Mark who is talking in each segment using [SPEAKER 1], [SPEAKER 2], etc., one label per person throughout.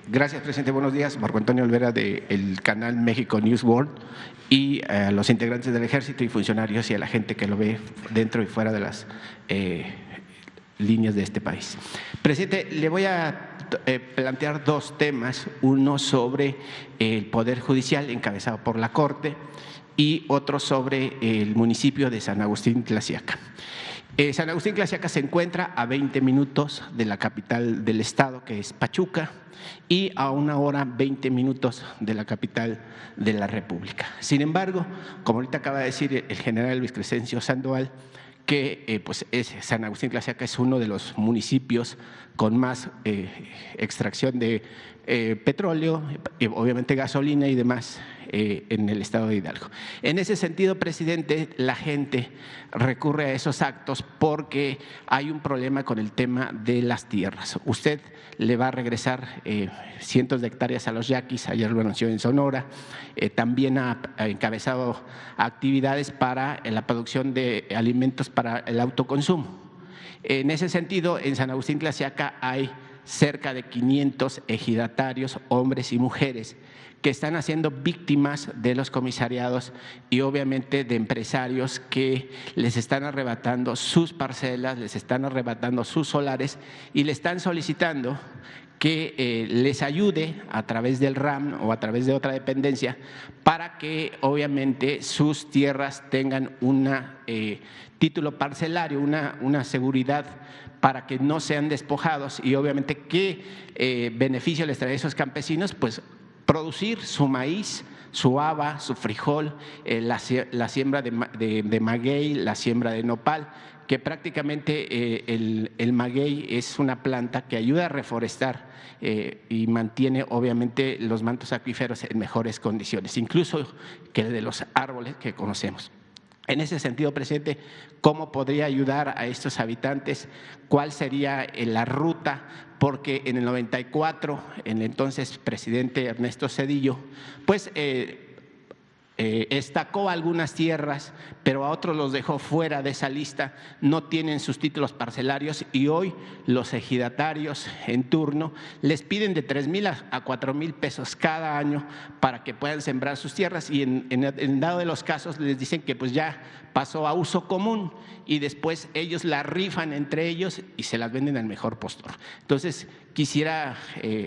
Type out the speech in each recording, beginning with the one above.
[SPEAKER 1] Gracias, presidente. Buenos días. Marco Antonio Olvera del canal México News World y a los integrantes del Ejército y funcionarios y a la gente que lo ve dentro y fuera de las líneas de este país. Presidente, le voy a plantear dos temas, uno sobre el Poder Judicial encabezado por la Corte y otro sobre el municipio de San Agustín Tlaxiaca. San Agustín Tlaxiaca se encuentra a 20 minutos de la capital del estado, que es Pachuca, y a 1 hora 20 minutos de la capital de la República. Sin embargo, como ahorita acaba de decir el general Luis Crescencio Sandoval, que San Agustín Tlaxiaca es uno de los municipios con más extracción de petróleo, obviamente gasolina y demás en el estado de Hidalgo. En ese sentido, presidente, la gente recurre a esos actos porque hay un problema con el tema de las tierras. Usted le va a regresar cientos de hectáreas a los yaquis, ayer lo anunció en Sonora, también ha encabezado actividades para la producción de alimentos para el autoconsumo. En ese sentido, en San Agustín Tlaxiaca hay cerca de 500 ejidatarios, hombres y mujeres, que están haciendo víctimas de los comisariados y obviamente de empresarios que les están arrebatando sus parcelas, les están arrebatando sus solares y le están solicitando que les ayude a través del RAM o a través de otra dependencia para que obviamente sus tierras tengan un título parcelario, una seguridad para que no sean despojados y obviamente qué beneficio les trae a esos campesinos, pues producir su maíz, su haba, su frijol, la siembra de maguey, la siembra de nopal, que prácticamente el maguey es una planta que ayuda a reforestar y mantiene obviamente los mantos acuíferos en mejores condiciones, incluso que de los árboles que conocemos. En ese sentido, presidente, ¿cómo podría ayudar a estos habitantes? ¿Cuál sería la ruta? Porque en el 94, el entonces presidente Ernesto Zedillo, pues estacó algunas tierras, pero a otros los dejó fuera de esa lista, no tienen sus títulos parcelarios y hoy los ejidatarios en turno les piden de 3,000 a 4,000 pesos cada año para que puedan sembrar sus tierras y en dado de los casos les dicen que pues ya pasó a uso común y después ellos la rifan entre ellos y se las venden al mejor postor. Entonces, quisiera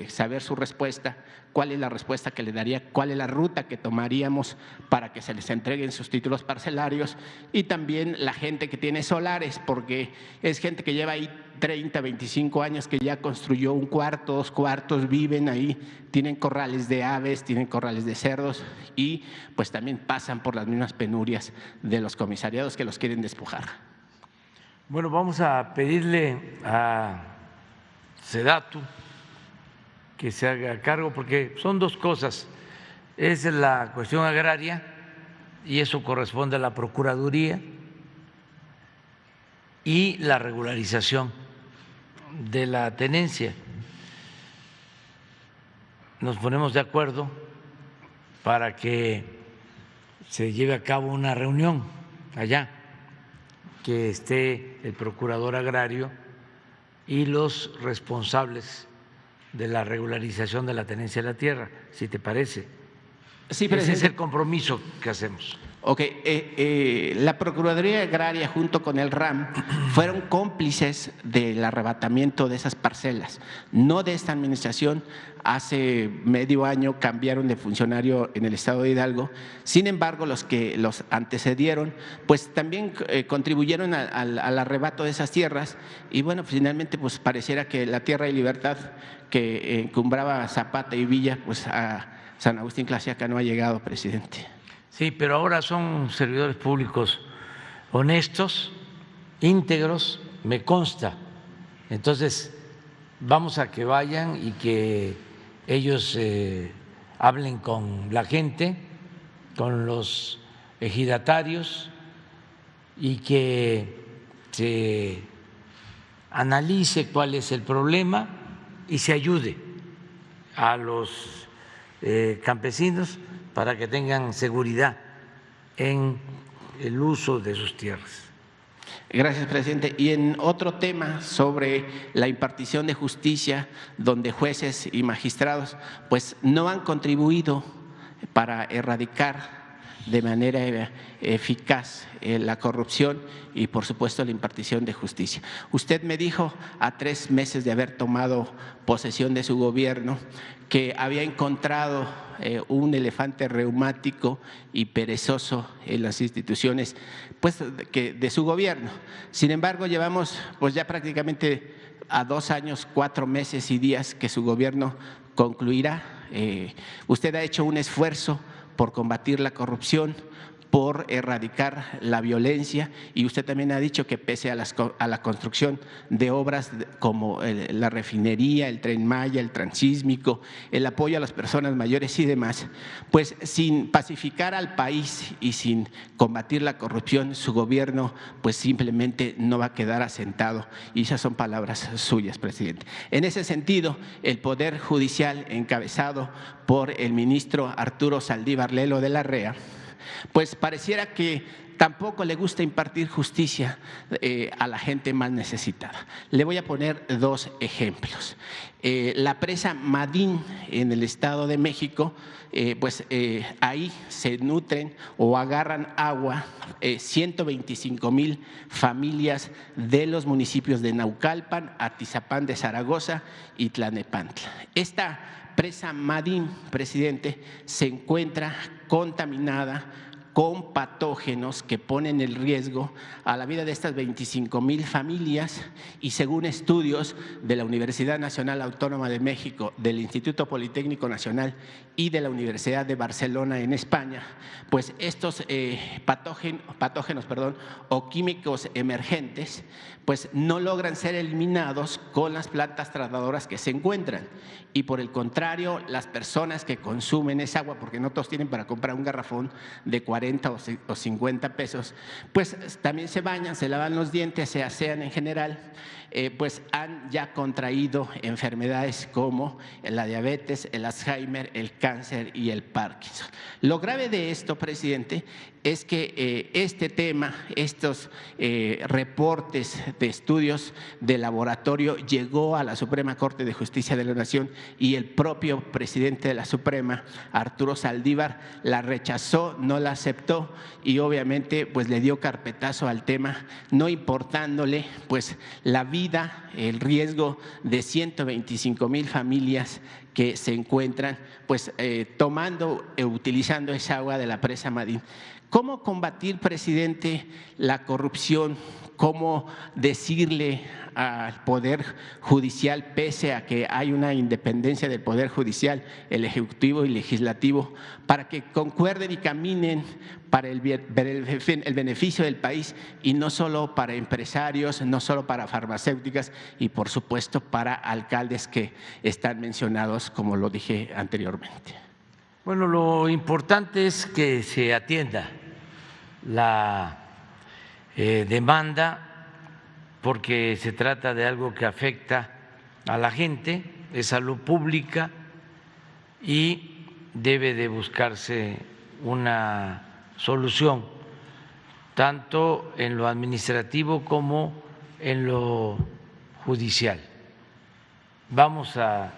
[SPEAKER 1] saber su respuesta. ¿Cuál es la respuesta que le daría? ¿Cuál es la ruta que tomaríamos para que se les entreguen sus títulos parcelarios? Y también la gente que tiene solares, porque es gente que lleva ahí 30, 25 años, que ya construyó un cuarto, 2 cuartos, viven ahí, tienen corrales de aves, tienen corrales de cerdos y pues también pasan por las mismas penurias de los comisariados que los quieren despojar.
[SPEAKER 2] Bueno, vamos a pedirle a Sedatu que se haga cargo, porque son dos cosas. Es la cuestión agraria y eso corresponde a la Procuraduría y la regularización de la tenencia. Nos ponemos de acuerdo para que se lleve a cabo una reunión allá, que esté el procurador agrario y los responsables de la regularización de la tenencia de la tierra, si te parece.
[SPEAKER 1] Sí,
[SPEAKER 2] ese es el compromiso que hacemos.
[SPEAKER 1] Ok, la Procuraduría Agraria junto con el RAM fueron cómplices del arrebatamiento de esas parcelas, no de esta administración. Hace medio año cambiaron de funcionario en el estado de Hidalgo, sin embargo los que los antecedieron pues también contribuyeron al arrebato de esas tierras y bueno, finalmente pues pareciera que la tierra y libertad que encumbraba Zapata y Villa pues a San Agustín Tlaxiaca no ha llegado, presidente.
[SPEAKER 2] Sí, pero ahora son servidores públicos honestos, íntegros, me consta. Entonces, vamos a que vayan y que ellos hablen con la gente, con los ejidatarios y que se analice cuál es el problema y se ayude a los campesinos para que tengan seguridad en el uso de sus tierras.
[SPEAKER 1] Gracias, presidente. Y en otro tema sobre la impartición de justicia, donde jueces y magistrados pues no han contribuido para erradicar de manera eficaz la corrupción y, por supuesto, la impartición de justicia. Usted me dijo a 3 meses de haber tomado posesión de su gobierno que había encontrado un elefante reumático y perezoso en las instituciones pues, de su gobierno. Sin embargo, llevamos pues ya prácticamente a 2 años, 4 meses y días que su gobierno concluirá. Usted ha hecho un esfuerzo por combatir la corrupción, por erradicar la violencia, y usted también ha dicho que pese a la construcción de obras como la refinería, el Tren Maya, el Transísmico, el apoyo a las personas mayores y demás, pues sin pacificar al país y sin combatir la corrupción, su gobierno pues simplemente no va a quedar asentado, y esas son palabras suyas, presidente. En ese sentido, el Poder Judicial, encabezado por el ministro Arturo Saldívar Lelo de la REA, pues pareciera que tampoco le gusta impartir justicia a la gente más necesitada. Le voy a poner 2 ejemplos. La presa Madín en el Estado de México, ahí se nutren o agarran agua 125,000 familias de los municipios de Naucalpan, Atizapán de Zaragoza y Tlalnepantla. Esta presa Madín, presidente, se encuentra contaminada con patógenos que ponen en riesgo a la vida de estas 25,000 familias, y según estudios de la Universidad Nacional Autónoma de México, del Instituto Politécnico Nacional y de la Universidad de Barcelona en España, pues estos patógenos o químicos emergentes pues no logran ser eliminados con las plantas tratadoras que se encuentran, y por el contrario, las personas que consumen esa agua, porque no todos tienen para comprar un garrafón de 40 o 50 pesos, pues también se bañan, se lavan los dientes, se asean en general, pues han ya contraído enfermedades como la diabetes, el Alzheimer, el cáncer y el Parkinson. Lo grave de esto, presidente, es que este tema, estos reportes de estudios de laboratorio llegó a la Suprema Corte de Justicia de la Nación, y el propio presidente de la Suprema, Arturo Saldívar, la rechazó, no la aceptó, y obviamente pues le dio carpetazo al tema, no importándole pues la vida, el riesgo de 125,000 familias que se encuentran pues utilizando esa agua de la presa Madín. ¿Cómo combatir, presidente, la corrupción? ¿Cómo decirle al Poder Judicial, pese a que hay una independencia del Poder Judicial, el Ejecutivo y Legislativo, para que concuerden y caminen para el beneficio del país, y no solo para empresarios, no solo para farmacéuticas y, por supuesto, para alcaldes que están mencionados, como lo dije anteriormente?
[SPEAKER 2] Bueno, lo importante es que se atienda la demanda, porque se trata de algo que afecta a la gente, es salud pública y debe de buscarse una solución, tanto en lo administrativo como en lo judicial. Vamos a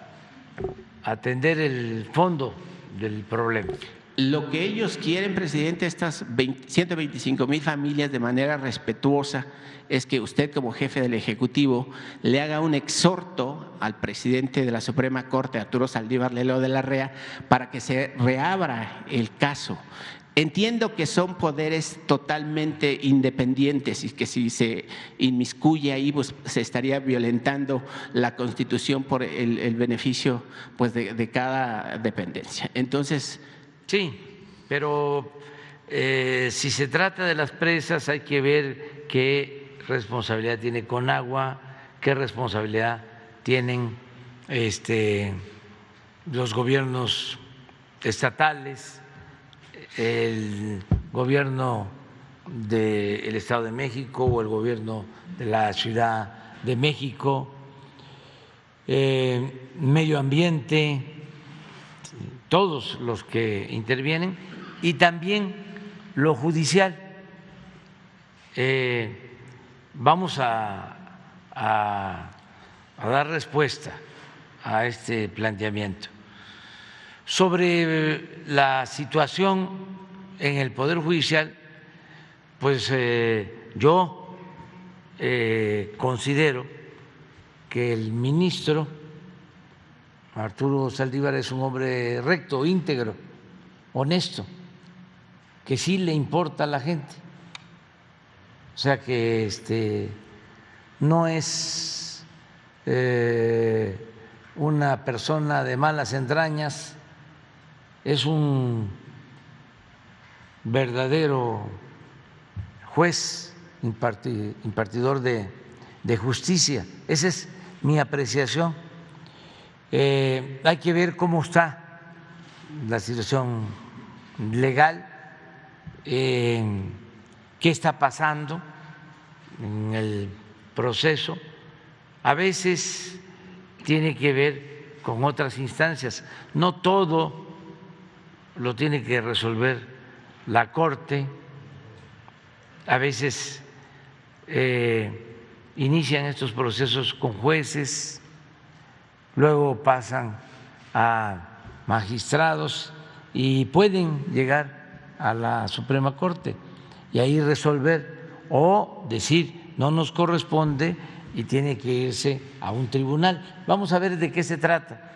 [SPEAKER 2] atender el fondo del problema.
[SPEAKER 1] Lo que ellos quieren, presidente, estas 125,000 familias, de manera respetuosa, es que usted, como jefe del Ejecutivo, le haga un exhorto al presidente de la Suprema Corte, Arturo Saldívar Lelo de la REA, para que se reabra el caso. Entiendo que son poderes totalmente independientes y que si se inmiscuye ahí pues se estaría violentando la Constitución por el beneficio pues de cada dependencia. Entonces…
[SPEAKER 2] Sí, pero si se trata de las presas hay que ver qué responsabilidad tiene Conagua, qué responsabilidad tienen los gobiernos estatales, el gobierno del Estado de México o el gobierno de la Ciudad de México, medio ambiente, todos los que intervienen, y también lo judicial. vamos a dar respuesta a este planteamiento. Sobre la situación en el Poder Judicial, pues yo considero que el ministro Arturo Saldívar es un hombre recto, íntegro, honesto, que sí le importa a la gente. O sea que no es una persona de malas entrañas, es un verdadero juez, impartidor de justicia. Esa es mi apreciación. Hay que ver cómo está la situación legal, qué está pasando en el proceso. A veces tiene que ver con otras instancias, no todo lo tiene que resolver la Corte. A veces inician estos procesos con jueces, luego pasan a magistrados y pueden llegar a la Suprema Corte y ahí resolver o decir no nos corresponde y tiene que irse a un tribunal. Vamos a ver de qué se trata,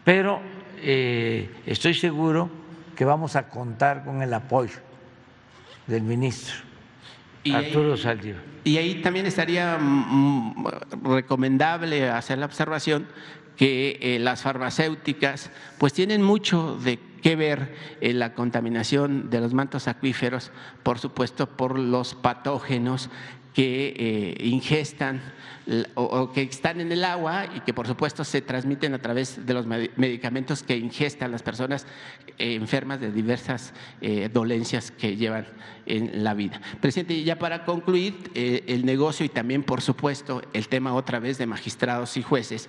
[SPEAKER 2] pero estoy seguro que vamos a contar con el apoyo del ministro Arturo Saldívar.
[SPEAKER 1] Y ahí también estaría recomendable hacer la observación que las farmacéuticas pues tienen mucho de qué ver en la contaminación de los mantos acuíferos, por supuesto por los patógenos que ingestan o que están en el agua y que por supuesto se transmiten a través de los medicamentos que ingestan las personas enfermas de diversas dolencias que llevan en la vida. Presidente, ya para concluir, el negocio y también por supuesto el tema otra vez de magistrados y jueces,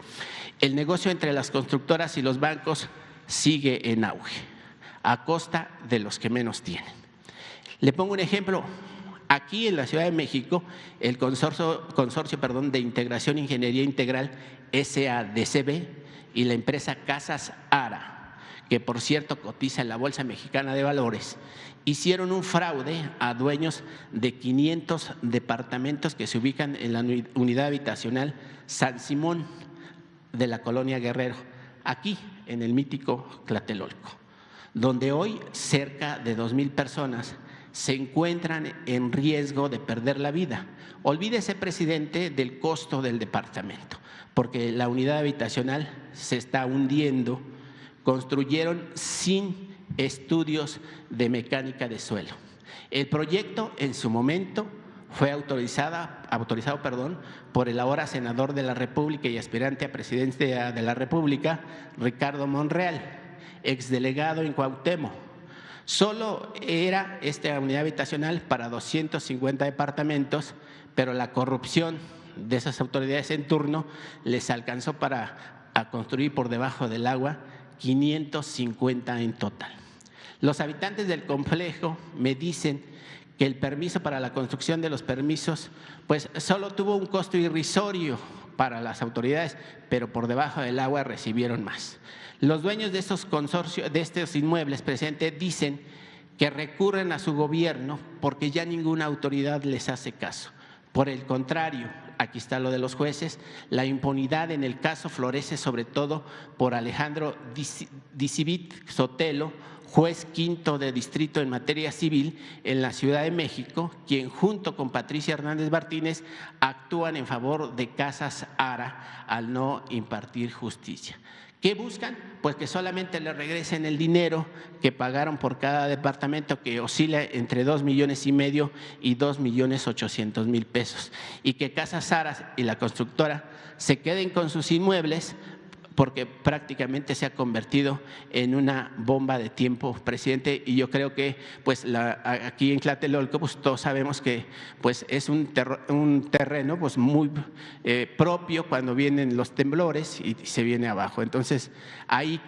[SPEAKER 1] el negocio entre las constructoras y los bancos sigue en auge, a costa de los que menos tienen. Le pongo un ejemplo. Aquí en la Ciudad de México, el consorcio de Integración Ingeniería Integral SADCB y la empresa Casas Ara, que por cierto cotiza en la Bolsa Mexicana de Valores, hicieron un fraude a dueños de 500 departamentos que se ubican en la unidad habitacional San Simón de la colonia Guerrero, aquí en el mítico Tlatelolco, donde hoy cerca de 2,000 personas se encuentran en riesgo de perder la vida. Olvídese, presidente, del costo del departamento, porque la unidad habitacional se está hundiendo. Construyeron sin estudios de mecánica de suelo. El proyecto en su momento fue autorizado por el ahora senador de la República y aspirante a presidente de la República, Ricardo Monreal, exdelegado en Cuauhtémoc. Solo era esta unidad habitacional para 250 departamentos, pero la corrupción de esas autoridades en turno les alcanzó para construir por debajo del agua 550 en total. Los habitantes del complejo me dicen que el permiso para la construcción de los permisos pues solo tuvo un costo irrisorio para las autoridades, pero por debajo del agua recibieron más. Los dueños de estos consorcios, de estos inmuebles, presidente, dicen que recurren a su gobierno porque ya ninguna autoridad les hace caso. Por el contrario, aquí está lo de los jueces, la impunidad en el caso florece sobre todo por Alejandro Dicibit Sotelo, juez quinto de distrito en materia civil en la Ciudad de México, quien junto con Patricia Hernández Martínez actúan en favor de Casas Ara al no impartir justicia. ¿Qué buscan? Pues que solamente le regresen el dinero que pagaron por cada departamento, que oscila entre 2,5 millones y 2,800,000 pesos, y que Casas Ara y la constructora se queden con sus inmuebles, porque prácticamente se ha convertido en una bomba de tiempo, presidente, y yo creo que pues aquí en Tlatelolco pues todos sabemos que pues es un terreno pues muy propio cuando vienen los temblores y se viene abajo. Entonces ahí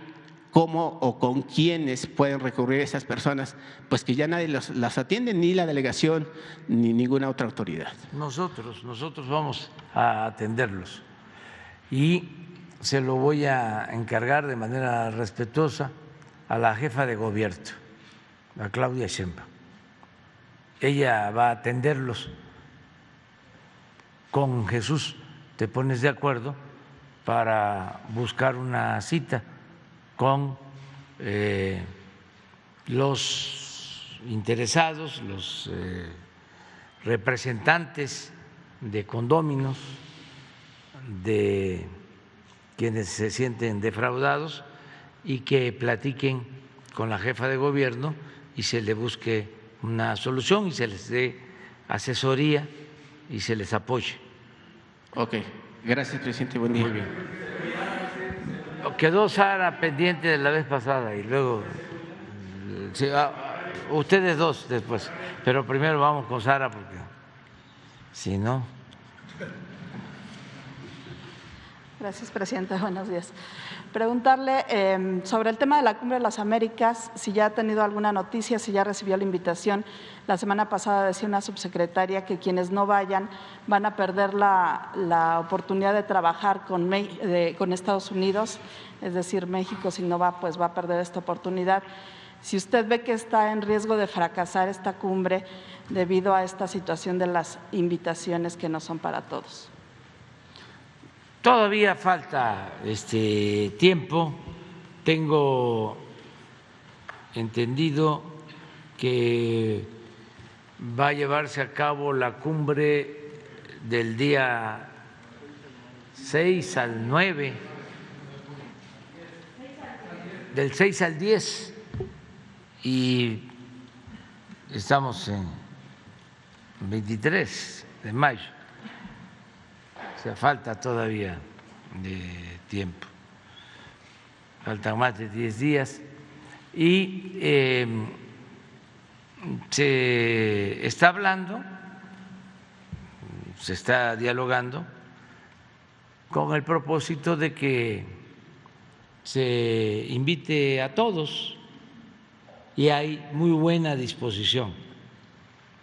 [SPEAKER 1] cómo o con quiénes pueden recurrir esas personas, pues que ya nadie las atiende, ni la delegación ni ninguna otra autoridad.
[SPEAKER 2] Nosotros vamos a atenderlos y se lo voy a encargar de manera respetuosa a la jefa de gobierno, a Claudia Sheinbaum. Ella va a atenderlos. Con Jesús te pones de acuerdo para buscar una cita con los interesados, los representantes de condóminos, de quienes se sienten defraudados, y que platiquen con la jefa de gobierno y se le busque una solución y se les dé asesoría y se les apoye.
[SPEAKER 1] Ok, gracias, presidente. Buen día.
[SPEAKER 2] Muy bien. Quedó Sara pendiente de la vez pasada y luego sí, ustedes dos después, pero primero vamos con Sara porque si no.
[SPEAKER 3] Gracias, presidente. Buenos días. Preguntarle sobre el tema de la Cumbre de las Américas, si ya ha tenido alguna noticia, si ya recibió la invitación. La semana pasada decía una subsecretaria que quienes no vayan van a perder la oportunidad de trabajar con Estados Unidos, es decir, México si no va, pues va a perder esta oportunidad. Si usted ve que está en riesgo de fracasar esta cumbre debido a esta situación de las invitaciones que no son para todos.
[SPEAKER 2] Todavía falta tiempo. Tengo entendido que va a llevarse a cabo la cumbre del día 6 al 9, del 6 al 10, y estamos en 23 de mayo. O sea, falta todavía de tiempo, faltan más de 10 días y se está hablando, se está dialogando con el propósito de que se invite a todos y hay muy buena disposición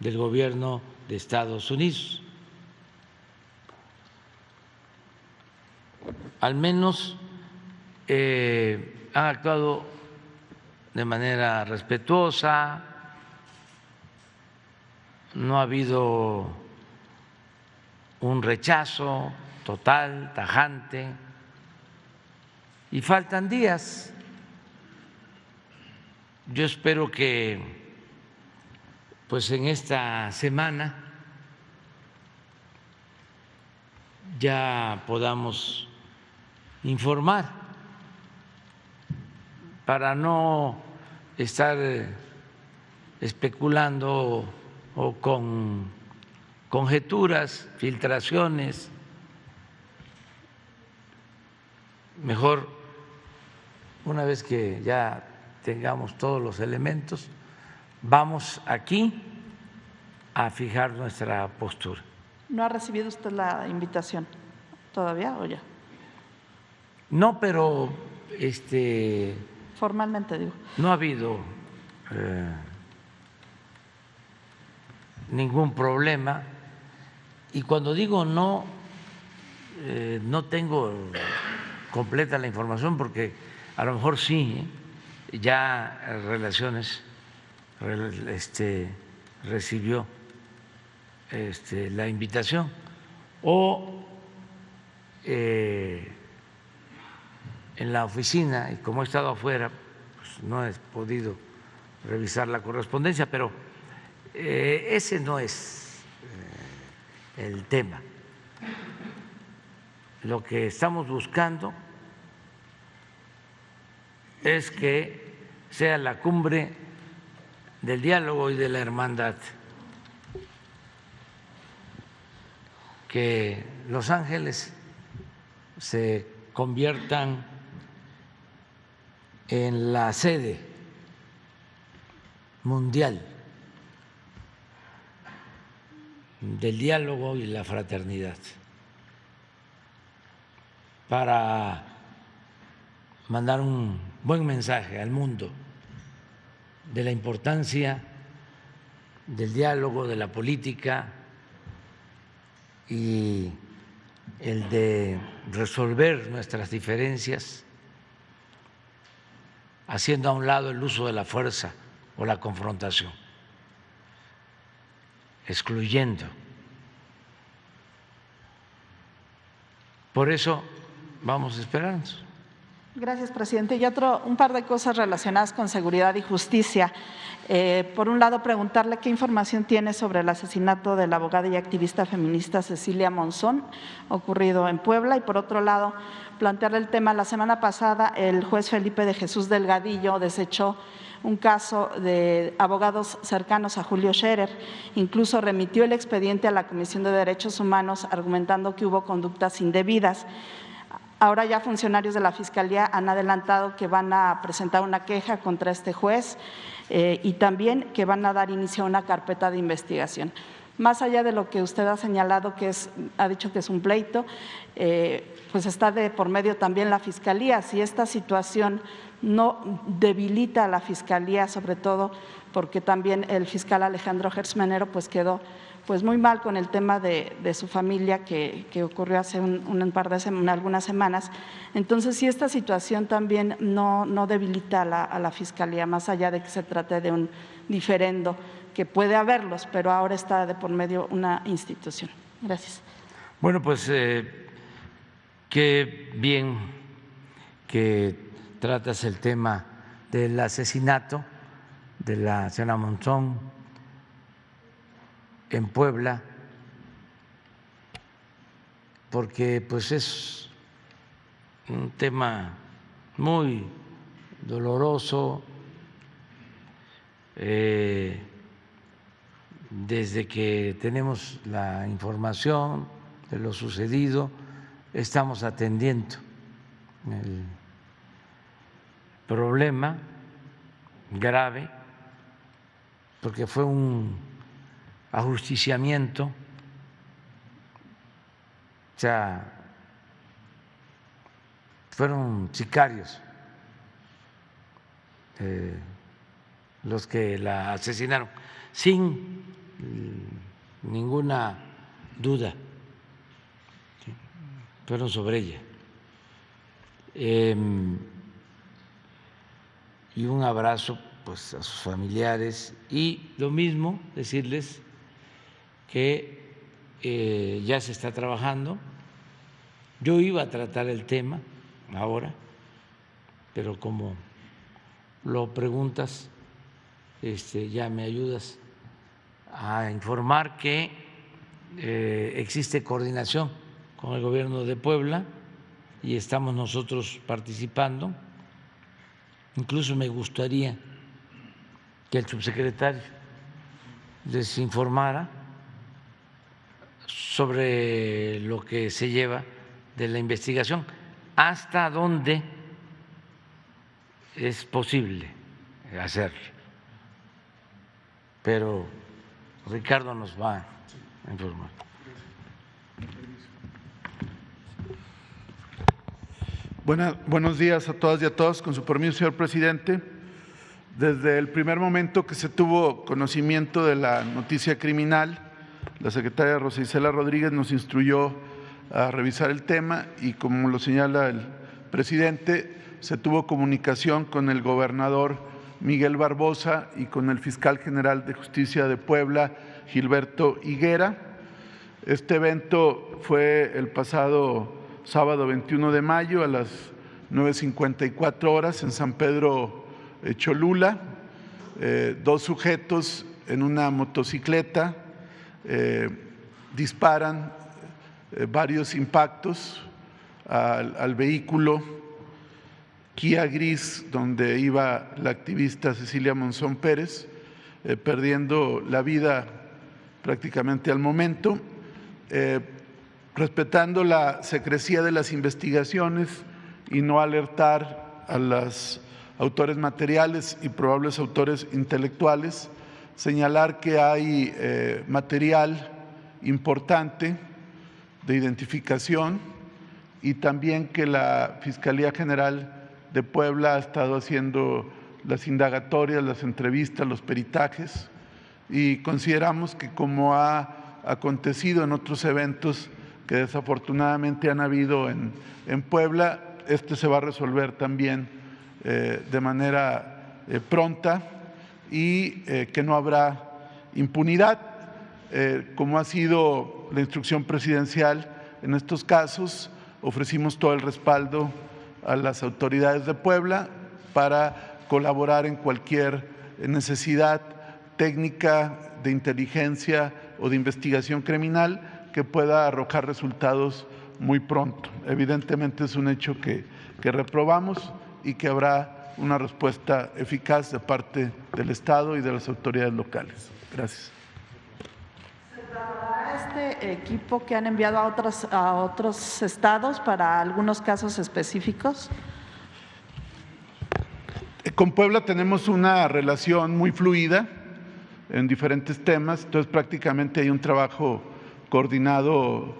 [SPEAKER 2] del gobierno de Estados Unidos. Al menos han actuado de manera respetuosa, no ha habido un rechazo total, tajante, y faltan días. Yo espero que pues en esta semana ya podamos informar para no estar especulando o con conjeturas, filtraciones. Mejor, una vez que ya tengamos todos los elementos, vamos aquí a fijar nuestra postura.
[SPEAKER 3] ¿No ha recibido usted la invitación todavía o ya?
[SPEAKER 2] No, pero
[SPEAKER 3] formalmente digo.
[SPEAKER 2] No ha habido ningún problema, y cuando digo no, no tengo completa la información porque a lo mejor sí, ya Relaciones recibió la invitación o en la oficina, y como he estado afuera, pues no he podido revisar la correspondencia, pero ese no es el tema. Lo que estamos buscando es que sea la cumbre del diálogo y de la hermandad, que Los Ángeles se conviertan en la sede mundial del diálogo y la fraternidad, para mandar un buen mensaje al mundo de la importancia del diálogo, de la política y el de resolver nuestras diferencias haciendo a un lado el uso de la fuerza o la confrontación, excluyendo. Por eso vamos a esperarnos.
[SPEAKER 3] Gracias, presidente. Y un par de cosas relacionadas con seguridad y justicia. Por un lado, preguntarle qué información tiene sobre el asesinato de la abogada y activista feminista Cecilia Monzón, ocurrido en Puebla. Y por otro lado, plantearle el tema. La semana pasada, el juez Felipe de Jesús Delgadillo desechó un caso de abogados cercanos a Julio Scherer. Incluso remitió el expediente a la Comisión de Derechos Humanos argumentando que hubo conductas indebidas. Ahora ya funcionarios de la Fiscalía han adelantado que van a presentar una queja contra este juez y también que van a dar inicio a una carpeta de investigación. Más allá de lo que usted ha señalado, ha dicho que es un pleito, pues está de por medio también la Fiscalía. Si esta situación no debilita a la Fiscalía, sobre todo porque también el fiscal Alejandro Gersmanero pues quedó pues muy mal con el tema de su familia que ocurrió hace algunas semanas. Entonces, si esta situación también no debilita a la Fiscalía, más allá de que se trate de un diferendo, que puede haberlos, pero ahora está de por medio una institución. Gracias.
[SPEAKER 2] Bueno, pues qué bien que tratas el tema del asesinato de la señora Monzón en Puebla, porque pues es un tema muy doloroso. Desde que tenemos la información de lo sucedido, estamos atendiendo el problema grave, porque fue un ajusticiamiento, o sea, fueron sicarios los que la asesinaron, sin ninguna duda, fueron sobre ella. Y un abrazo pues a sus familiares, y lo mismo decirles que ya se está trabajando. Yo iba a tratar el tema ahora, pero como lo preguntas, ya me ayudas a informar que existe coordinación con el gobierno de Puebla y estamos nosotros participando. Incluso me gustaría que el subsecretario les informara sobre lo que se lleva de la investigación, hasta dónde es posible hacerlo. Pero Ricardo nos va a informar.
[SPEAKER 4] Buenos días a todas y a todos. Con su permiso, señor presidente. Desde el primer momento que se tuvo conocimiento de la noticia criminal, la secretaria Rosa Isela Rodríguez nos instruyó a revisar el tema y, como lo señala el presidente, se tuvo comunicación con el gobernador Miguel Barbosa y con el fiscal general de Justicia de Puebla, Gilberto Higuera. Este evento fue el pasado sábado 21 de mayo a las 9:54 horas en San Pedro Cholula. Dos sujetos en una motocicleta disparan varios impactos al vehículo Kia gris donde iba la activista Cecilia Monzón Pérez, perdiendo la vida prácticamente al momento. Respetando la secrecía de las investigaciones y no alertar a los autores materiales y probables autores intelectuales, señalar que hay material importante de identificación y también que la Fiscalía General de Puebla ha estado haciendo las indagatorias, las entrevistas, los peritajes, y consideramos que, como ha acontecido en otros eventos que desafortunadamente han habido en Puebla, este se va a resolver también de manera pronta y que no habrá impunidad. Como ha sido la instrucción presidencial en estos casos, ofrecimos todo el respaldo a las autoridades de Puebla para colaborar en cualquier necesidad técnica, de inteligencia o de investigación criminal que pueda arrojar resultados muy pronto. Evidentemente es un hecho que reprobamos y que habrá una respuesta eficaz de parte del Estado y de las autoridades locales. Gracias.
[SPEAKER 3] ¿Este equipo que han enviado a otros estados para algunos casos específicos?
[SPEAKER 4] Con Puebla tenemos una relación muy fluida en diferentes temas, entonces prácticamente hay un trabajo coordinado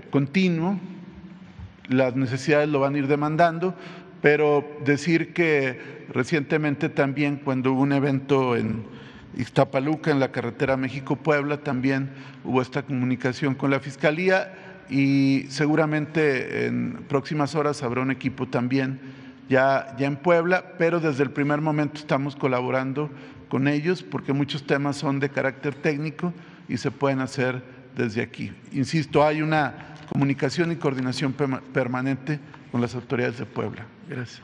[SPEAKER 4] continuo. Las necesidades lo van a ir demandando, pero decir que recientemente también, cuando hubo un evento en Ixtapaluca, en la carretera México-Puebla, también hubo esta comunicación con la Fiscalía, y seguramente en próximas horas habrá un equipo también ya en Puebla, pero desde el primer momento estamos colaborando con ellos porque muchos temas son de carácter técnico y se pueden hacer desde aquí. Insisto, hay una comunicación y coordinación permanente con las autoridades de Puebla. Gracias.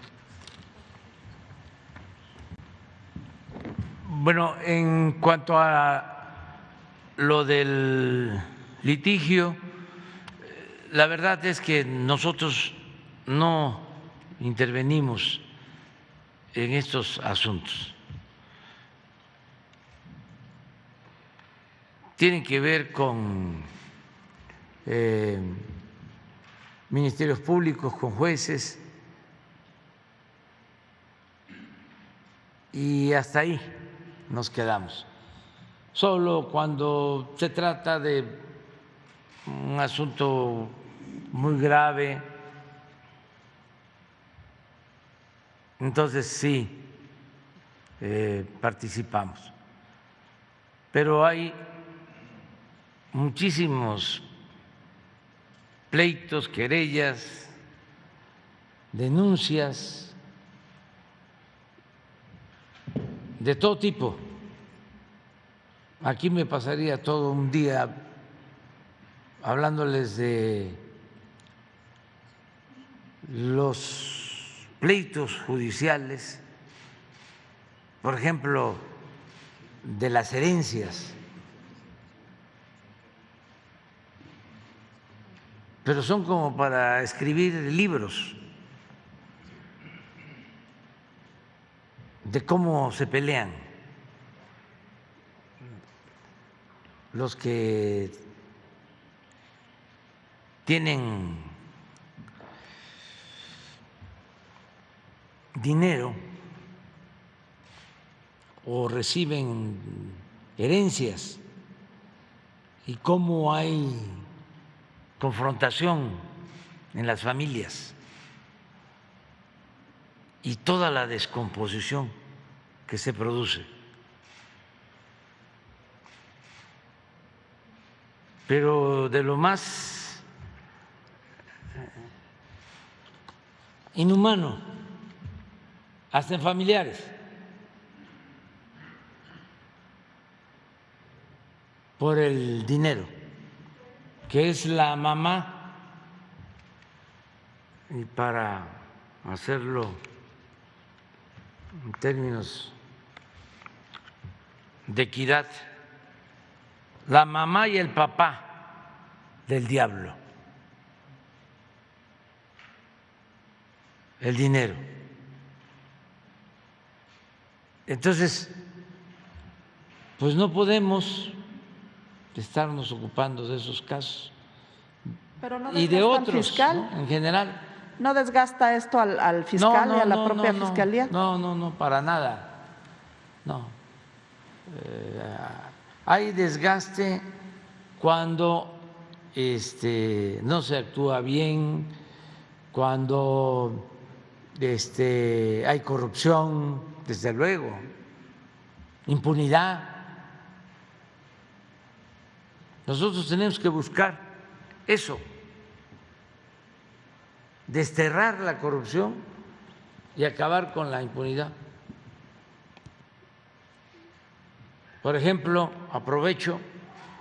[SPEAKER 2] Bueno, en cuanto a lo del litigio, la verdad es que nosotros no intervenimos en estos asuntos. Tienen que ver con ministerios públicos, con jueces, y hasta ahí nos quedamos. Solo cuando se trata de un asunto muy grave, entonces sí participamos. Pero hay muchísimos pleitos, querellas, denuncias de todo tipo. Aquí me pasaría todo un día hablándoles de los pleitos judiciales, por ejemplo, de las herencias, pero son como para escribir libros de cómo se pelean los que tienen dinero o reciben herencias y cómo hay confrontación en las familias y toda la descomposición que se produce. Pero de lo más inhumano, hasta en familiares, por el dinero, que es la mamá, y para hacerlo en términos de equidad, la mamá y el papá del diablo, el dinero. Entonces, pues no podemos estarnos ocupando de esos casos.
[SPEAKER 3] Pero no
[SPEAKER 2] y de otros,
[SPEAKER 3] fiscal,
[SPEAKER 2] ¿no? En general.
[SPEAKER 3] ¿No desgasta esto al fiscal y a la propia fiscalía?
[SPEAKER 2] No, para nada. No. Hay desgaste cuando no se actúa bien, cuando hay corrupción, desde luego, impunidad. Nosotros tenemos que buscar eso, desterrar la corrupción y acabar con la impunidad. Por ejemplo, aprovecho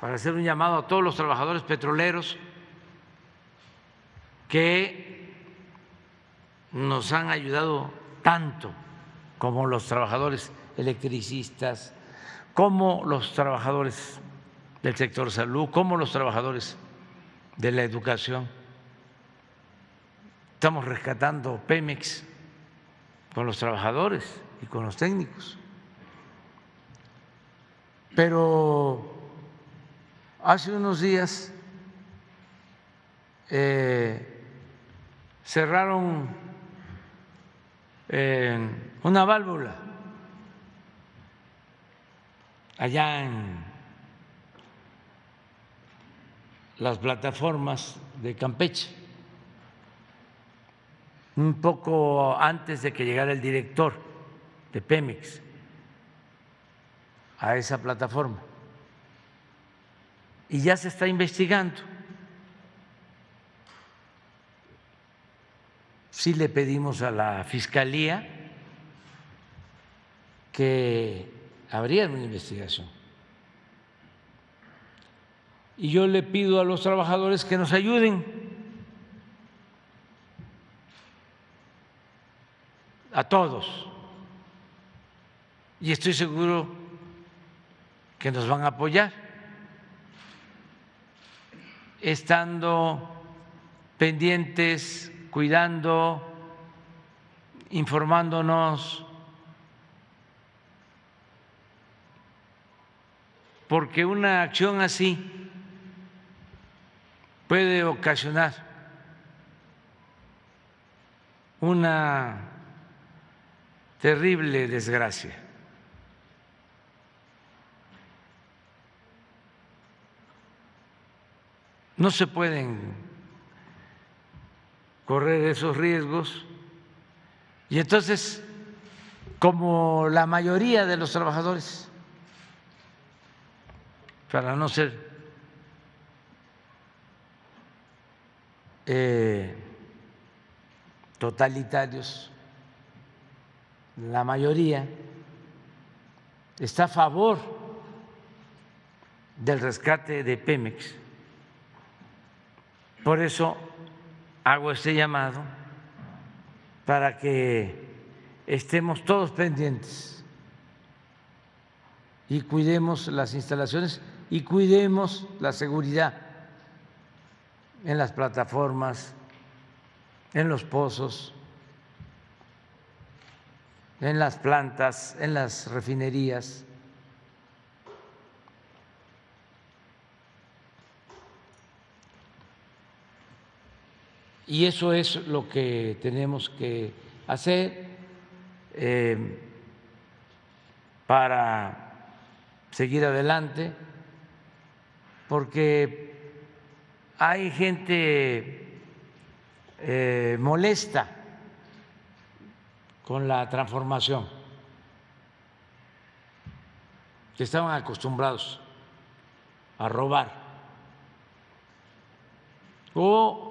[SPEAKER 2] para hacer un llamado a todos los trabajadores petroleros que nos han ayudado tanto, como los trabajadores electricistas, como los trabajadores del sector salud, como los trabajadores de la educación. Estamos rescatando Pemex con los trabajadores y con los técnicos. Pero hace unos días cerraron una válvula allá en las plataformas de Campeche, un poco antes de que llegara el director de Pemex a esa plataforma, y ya se está investigando. Sí le pedimos a la Fiscalía que abriera una investigación. Y yo le pido a los trabajadores que nos ayuden a todos. Y estoy seguro que nos van a apoyar, estando pendientes, cuidando, informándonos, porque una acción así puede ocasionar una terrible desgracia. No se pueden correr esos riesgos, y entonces, como la mayoría de los trabajadores, para no ser totalitarios, la mayoría está a favor del rescate de Pemex. Por eso hago este llamado para que estemos todos pendientes y cuidemos las instalaciones y cuidemos la seguridad en las plataformas, en los pozos, en las plantas, en las refinerías. Y eso es lo que tenemos que hacer para seguir adelante, porque hay gente molesta con la transformación, que estaban acostumbrados a robar o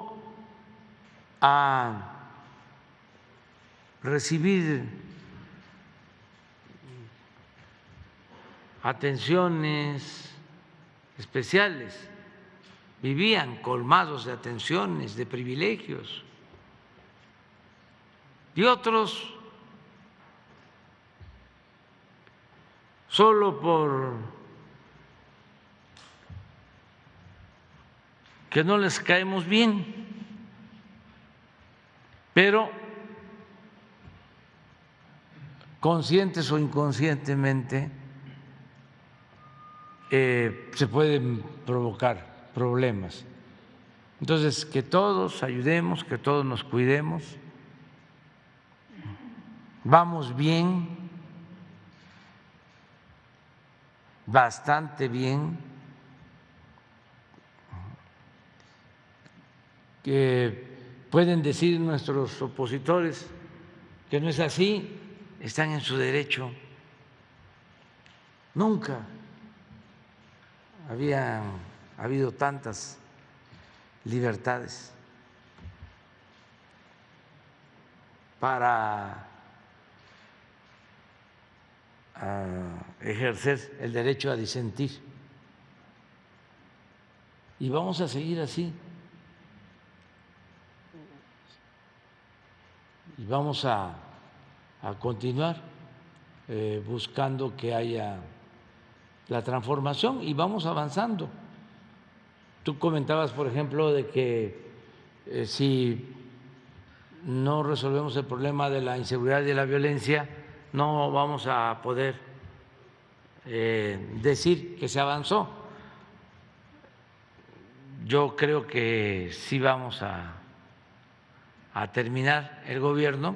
[SPEAKER 2] a recibir atenciones especiales, vivían colmados de atenciones, de privilegios, y otros solo por que no les caemos bien, pero conscientes o inconscientemente se pueden provocar problemas. Entonces, que todos ayudemos, que todos nos cuidemos. Vamos bien, bastante bien. Que pueden decir nuestros opositores que no es así, están en su derecho. Nunca había habido tantas libertades para ejercer el derecho a disentir. Y vamos a seguir así. Y vamos a continuar buscando que haya la transformación y vamos avanzando. Tú comentabas, por ejemplo, de que si no resolvemos el problema de la inseguridad y de la violencia, no vamos a poder decir que se avanzó. Yo creo que sí vamos a terminar el gobierno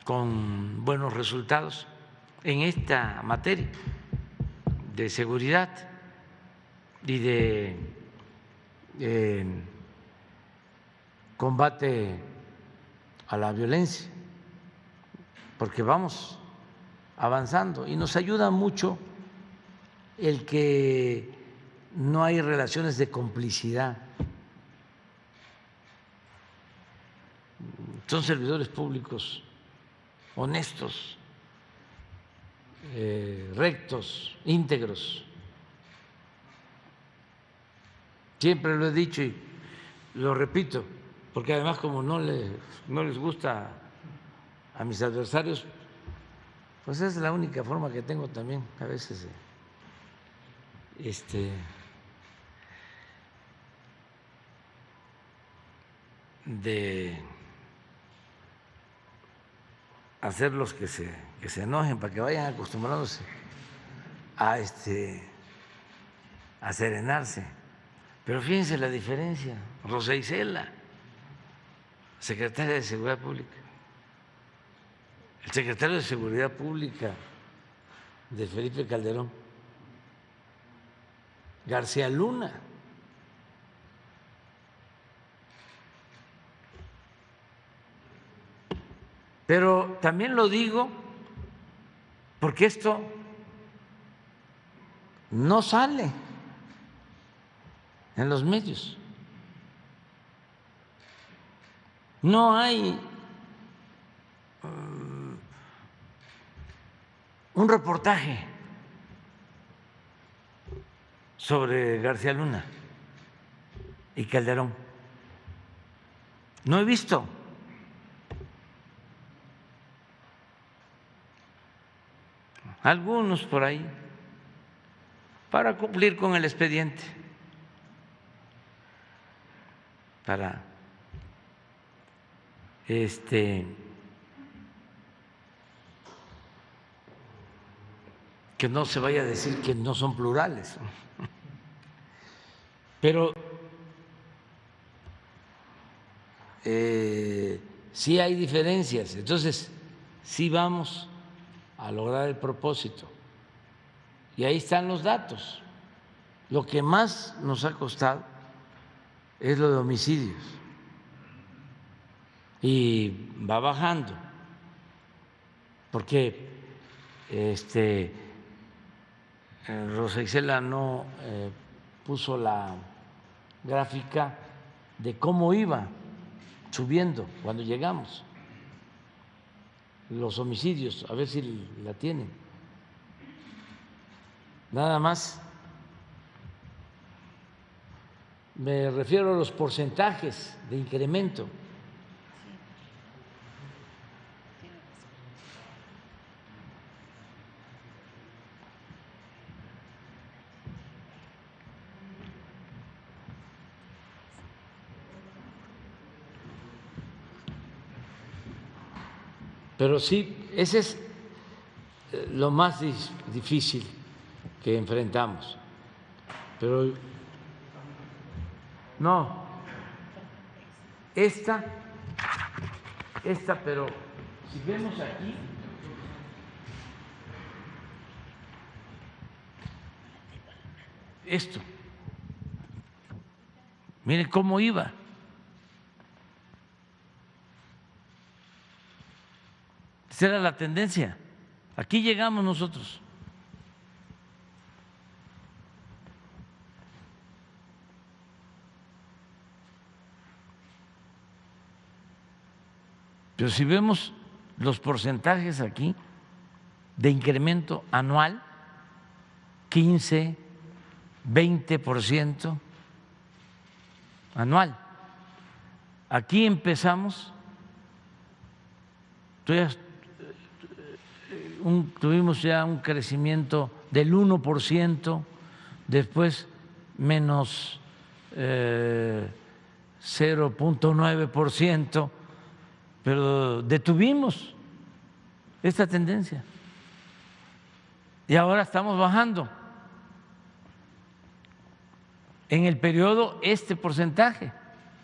[SPEAKER 2] con buenos resultados en esta materia de seguridad y de combate a la violencia, porque vamos avanzando y nos ayuda mucho el que no hay relaciones de complicidad. Son servidores públicos honestos, rectos, íntegros. Siempre lo he dicho y lo repito, porque además como no les gusta a mis adversarios, pues es la única forma que tengo también a veces de hacerlos que se enojen para que vayan acostumbrándose a serenarse. Pero fíjense la diferencia. Rosa Isela, secretaria de Seguridad Pública, el secretario de Seguridad Pública de Felipe Calderón, García Luna. Pero también lo digo porque esto no sale en los medios. No hay un reportaje sobre García Luna y Calderón. No he visto. Algunos por ahí, para cumplir con el expediente, para que no se vaya a decir que no son plurales. Pero sí hay diferencias, entonces sí vamos a lograr el propósito. Y ahí están los datos. Lo que más nos ha costado es lo de homicidios. Y va bajando, porque Rosa Isela no puso la gráfica de cómo iba subiendo cuando llegamos los homicidios, a ver si la tienen. Nada más me refiero a los porcentajes de incremento. Pero sí, ese es lo más difícil que enfrentamos. Pero no, esta, pero si vemos aquí, esto, miren cómo iba. Esa era la tendencia. Aquí llegamos nosotros. Pero si vemos los porcentajes aquí de incremento anual, 15, 20% anual. Aquí empezamos, tuvimos ya un crecimiento del 1%, después menos 0.9%, pero detuvimos esta tendencia y ahora estamos bajando. En el periodo, este porcentaje,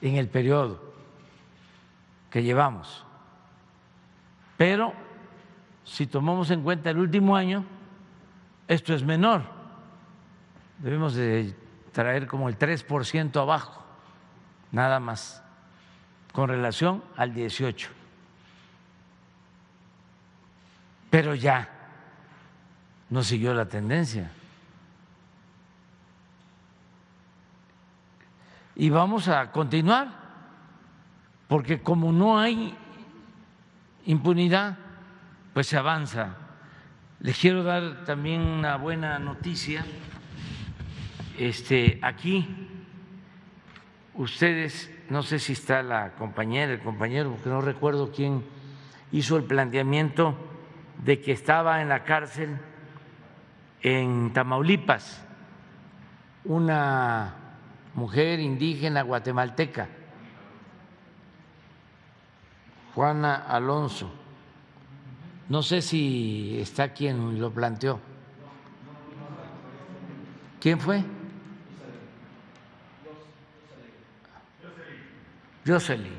[SPEAKER 2] en el periodo que llevamos. Pero si tomamos en cuenta el último año, esto es menor. Debemos de traer como el 3% abajo, nada más, con relación al 18. Pero ya no siguió la tendencia. Y vamos a continuar, porque como no hay impunidad, pues se avanza. Les quiero dar también una buena noticia. Aquí ustedes, no sé si está la compañera, el compañero, porque no recuerdo quién hizo el planteamiento de que estaba en la cárcel en Tamaulipas una mujer indígena guatemalteca, Juana Alonso. No sé si está quien lo planteó. ¿Quién fue? Jocelyn.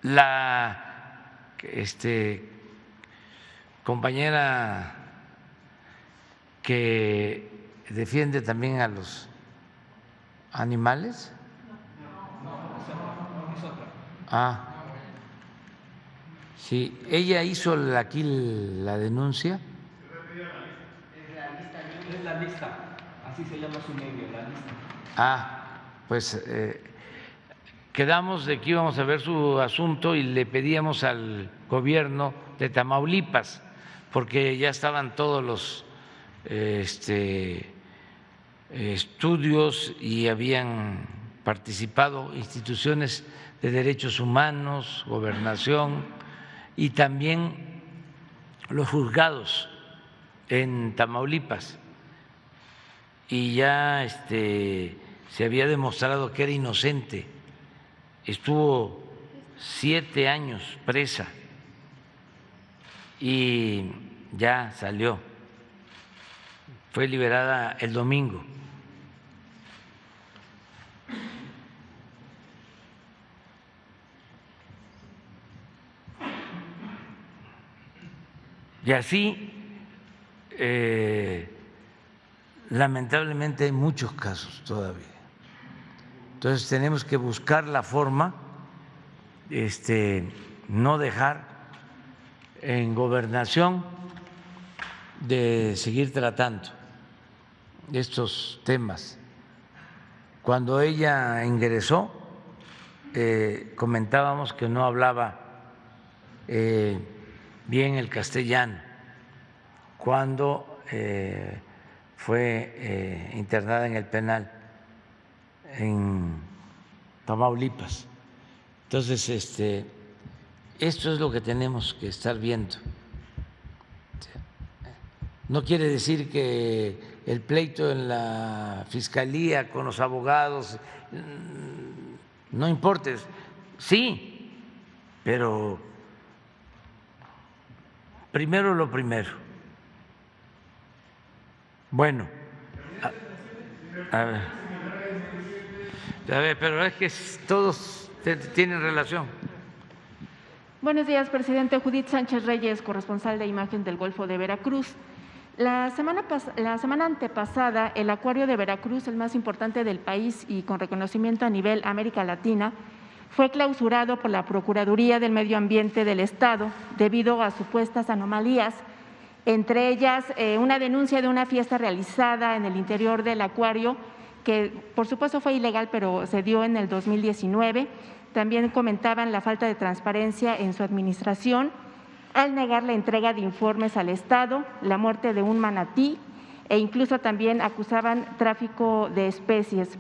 [SPEAKER 2] La compañera que defiende también a los animales. Ah, sí, ella hizo aquí la denuncia.
[SPEAKER 5] Es la lista, así se llama su medio, la lista.
[SPEAKER 2] Ah, pues quedamos de que íbamos a ver su asunto y le pedíamos al gobierno de Tamaulipas, porque ya estaban todos los estudios y habían participado instituciones de derechos humanos, gobernación y también los juzgados en Tamaulipas. Y ya se había demostrado que era inocente. Estuvo 7 años presa y ya salió. Fue liberada el domingo. Y así, lamentablemente, hay muchos casos todavía. Entonces tenemos que buscar la forma, no dejar en gobernación de seguir tratando estos temas. Cuando ella ingresó, comentábamos que no hablaba bien el castellano. Cuando fue internada en el penal en Tamaulipas. Entonces, esto es lo que tenemos que estar viendo. No quiere decir que el pleito en la fiscalía con los abogados no importe, sí, pero primero lo primero. Bueno, a ver, pero es que todos tienen relación.
[SPEAKER 6] Buenos días, presidente. Judith Sánchez Reyes, corresponsal de Imagen del Golfo de Veracruz. La semana antepasada, el Acuario de Veracruz, el más importante del país y con reconocimiento a nivel América Latina, fue clausurado por la Procuraduría del Medio Ambiente del Estado debido a supuestas anomalías, entre ellas una denuncia de una fiesta realizada en el interior del acuario, que por supuesto fue ilegal, pero se dio en el 2019. También comentaban la falta de transparencia en su administración, al negar la entrega de informes al Estado, la muerte de un manatí e incluso también acusaban tráfico de especies.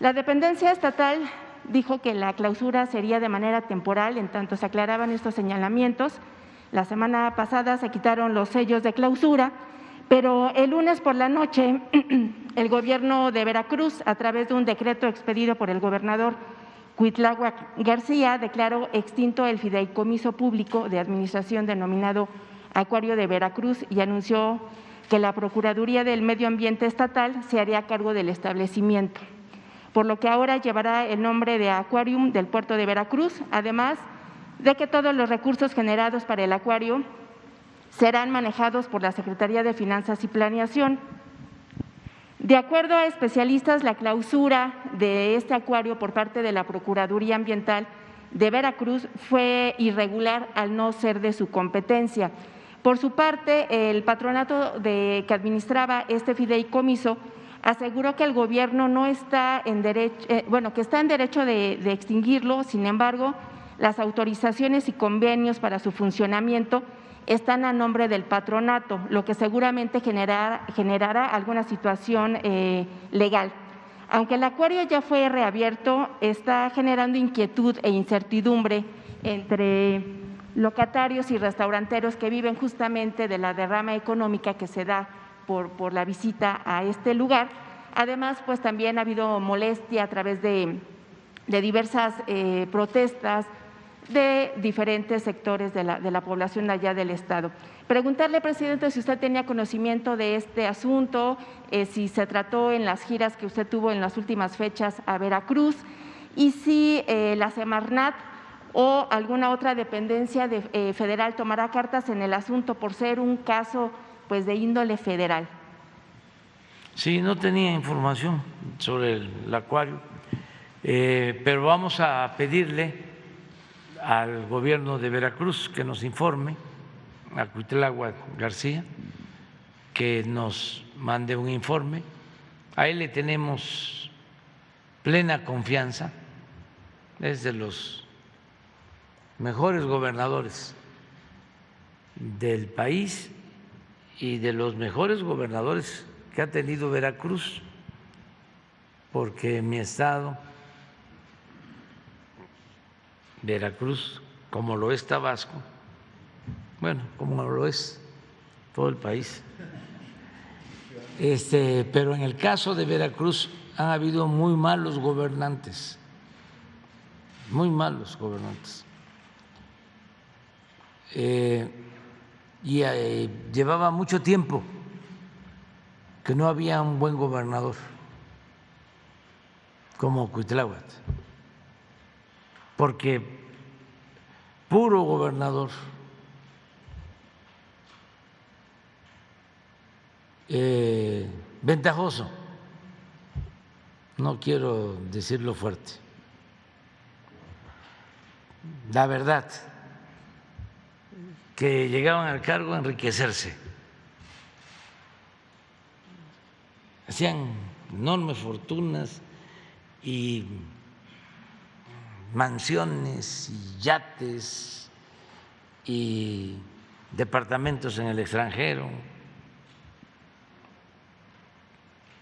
[SPEAKER 6] La dependencia estatal dijo que la clausura sería de manera temporal, en tanto se aclaraban estos señalamientos. La semana pasada se quitaron los sellos de clausura, pero el lunes por la noche el gobierno de Veracruz, a través de un decreto expedido por el gobernador Cuitláhuac García, declaró extinto el fideicomiso público de administración denominado Acuario de Veracruz y anunció que la Procuraduría del Medio Ambiente Estatal se haría cargo del establecimiento, por lo que ahora llevará el nombre de Acuarium del Puerto de Veracruz, además de que todos los recursos generados para el acuario serán manejados por la Secretaría de Finanzas y Planeación. De acuerdo a especialistas, la clausura de este acuario por parte de la Procuraduría Ambiental de Veracruz fue irregular al no ser de su competencia. Por su parte, el patronato que administraba este fideicomiso aseguró que el gobierno no está en derecho, que está en derecho de extinguirlo. Sin embargo, las autorizaciones y convenios para su funcionamiento están a nombre del patronato, lo que seguramente generará alguna situación legal. Aunque el acuario ya fue reabierto, está generando inquietud e incertidumbre entre locatarios y restauranteros que viven justamente de la derrama económica que se da por la visita a este lugar. Además, pues también ha habido molestia a través de diversas protestas de diferentes sectores de la población allá del Estado. Preguntarle, presidente, si usted tenía conocimiento de este asunto, si se trató en las giras que usted tuvo en las últimas fechas a Veracruz y si la Semarnat o alguna otra dependencia federal tomará cartas en el asunto por ser un caso pues de índole federal.
[SPEAKER 2] Sí, no tenía información sobre el acuario, pero vamos a pedirle al gobierno de Veracruz que nos informe, a Cuitláhuac García, que nos mande un informe. A él le tenemos plena confianza, es de los mejores gobernadores del país y de los mejores gobernadores que ha tenido Veracruz, porque mi estado, Veracruz, como lo es Tabasco, bueno, como lo es todo el país, pero en el caso de Veracruz han habido muy malos gobernantes, y llevaba mucho tiempo que no había un buen gobernador como Cuitláhuac, porque puro gobernador ventajoso, no quiero decirlo fuerte, la verdad, que llegaban al cargo a enriquecerse, hacían enormes fortunas y mansiones y yates y departamentos en el extranjero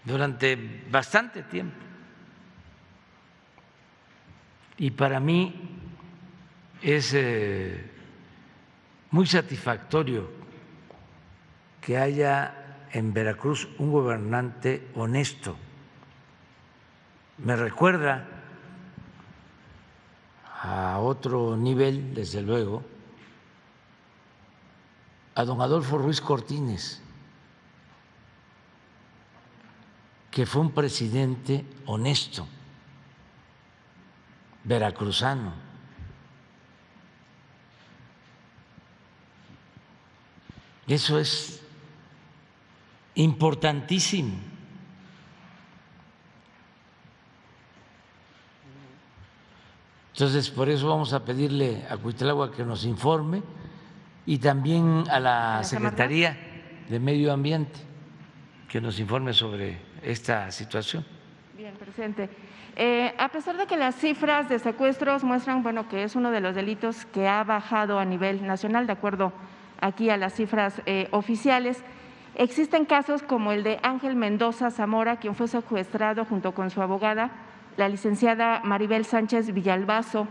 [SPEAKER 2] durante bastante tiempo. Y para mí es muy satisfactorio que haya en Veracruz un gobernante honesto. Me recuerda a otro nivel, desde luego, a don Adolfo Ruiz Cortines, que fue un presidente honesto, veracruzano. Eso es importantísimo. Entonces, por eso vamos a pedirle a Cuitláhuac que nos informe y también a la Secretaría de Medio Ambiente que nos informe sobre esta situación.
[SPEAKER 6] Bien, presidente. A pesar de que las cifras de secuestros muestran, bueno, que es uno de los delitos que ha bajado a nivel nacional, de acuerdo aquí a las cifras oficiales, existen casos como el de Ángel Mendoza Zamora, quien fue secuestrado junto con su abogada, la licenciada Maribel Sánchez Villalbazo,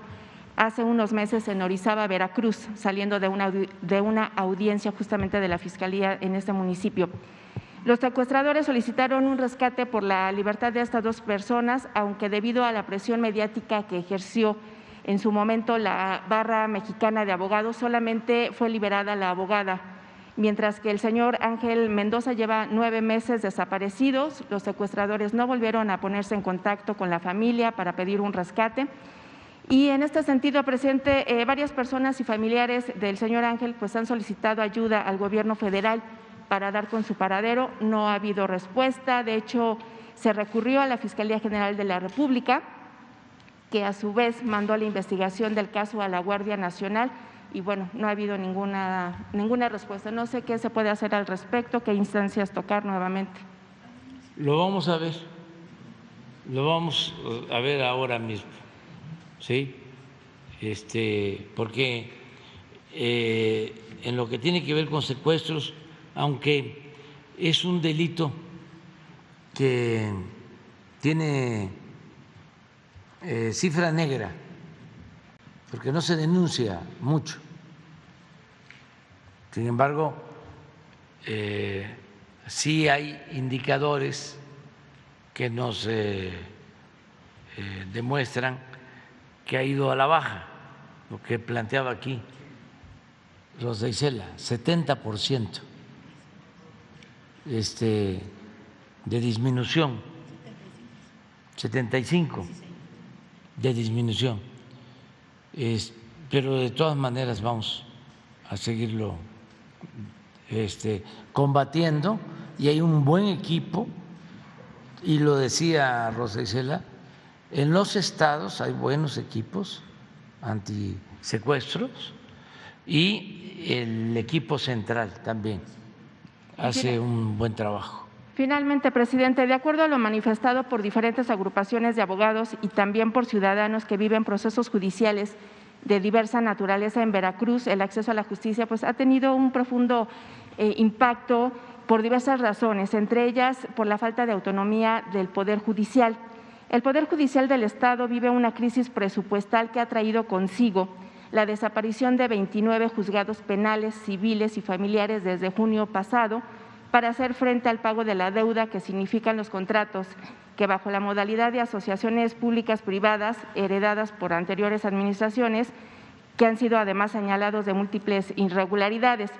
[SPEAKER 6] hace unos meses en Orizaba, Veracruz, saliendo de una audiencia justamente de la Fiscalía en este municipio. Los secuestradores solicitaron un rescate por la libertad de estas dos personas, aunque debido a la presión mediática que ejerció en su momento la Barra Mexicana de Abogados, solamente fue liberada la abogada. Mientras que el señor Ángel Mendoza lleva 9 meses desaparecidos, los secuestradores no volvieron a ponerse en contacto con la familia para pedir un rescate. Y en este sentido, presidente, varias personas y familiares del señor Ángel pues han solicitado ayuda al gobierno federal para dar con su paradero. No ha habido respuesta. De hecho, se recurrió a la Fiscalía General de la República, que a su vez mandó la investigación del caso a la Guardia Nacional y bueno, no ha habido ninguna respuesta. No sé qué se puede hacer al respecto, qué instancias tocar nuevamente.
[SPEAKER 2] Lo vamos a ver ahora mismo, ¿sí? Porque en lo que tiene que ver con secuestros, aunque es un delito que tiene cifra negra, porque no se denuncia mucho. Sin embargo, sí hay indicadores que nos demuestran que ha ido a la baja, lo que planteaba aquí Rosa Isela, 70% de disminución, 75% de disminución, pero de todas maneras vamos a seguirlo combatiendo y hay un buen equipo y lo decía Rosa Isela, en los estados hay buenos equipos antisecuestros y el equipo central también hace un buen trabajo.
[SPEAKER 6] Finalmente, presidente, de acuerdo a lo manifestado por diferentes agrupaciones de abogados y también por ciudadanos que viven procesos judiciales de diversa naturaleza en Veracruz, el acceso a la justicia pues ha tenido un profundo impacto por diversas razones, entre ellas por la falta de autonomía del Poder Judicial. El Poder Judicial del Estado vive una crisis presupuestal que ha traído consigo la desaparición de 29 juzgados penales, civiles y familiares desde junio pasado para hacer frente al pago de la deuda que significan los contratos que bajo la modalidad de asociaciones públicas privadas heredadas por anteriores administraciones que han sido además señalados de múltiples irregularidades.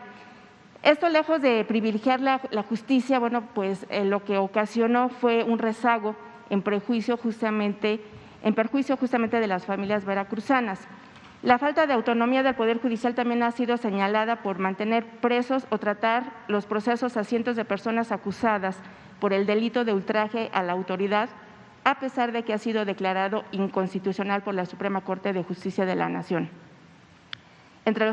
[SPEAKER 6] Esto, lejos de privilegiar la justicia, bueno, pues lo que ocasionó fue un rezago en perjuicio justamente de las familias veracruzanas. La falta de autonomía del Poder Judicial también ha sido señalada por mantener presos o tratar los procesos a cientos de personas acusadas por el delito de ultraje a la autoridad, a pesar de que ha sido declarado inconstitucional por la Suprema Corte de Justicia de la Nación. Entre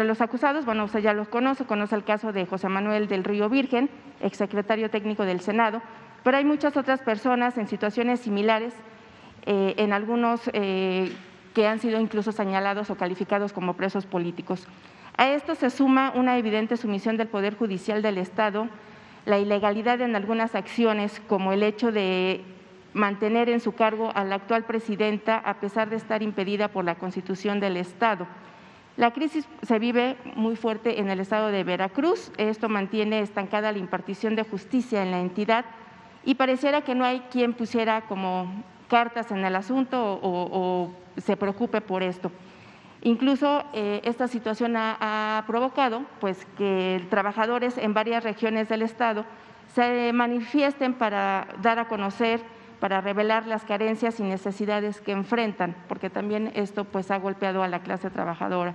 [SPEAKER 6] los acusados, bueno, usted ya los conoce el caso de José Manuel del Río Virgen, exsecretario técnico del Senado, pero hay muchas otras personas en situaciones similares, en algunos que han sido incluso señalados o calificados como presos políticos. A esto se suma una evidente sumisión del Poder Judicial del Estado, la ilegalidad en algunas acciones, como el hecho de mantener en su cargo a la actual presidenta a pesar de estar impedida por la Constitución del Estado. La crisis se vive muy fuerte en el estado de Veracruz, esto mantiene estancada la impartición de justicia en la entidad y pareciera que no hay quien pusiera como cartas en el asunto o se preocupe por esto. Incluso esta situación ha provocado pues, que trabajadores en varias regiones del estado se manifiesten para dar a conocer, para revelar las carencias y necesidades que enfrentan, porque también esto pues, ha golpeado a la clase trabajadora.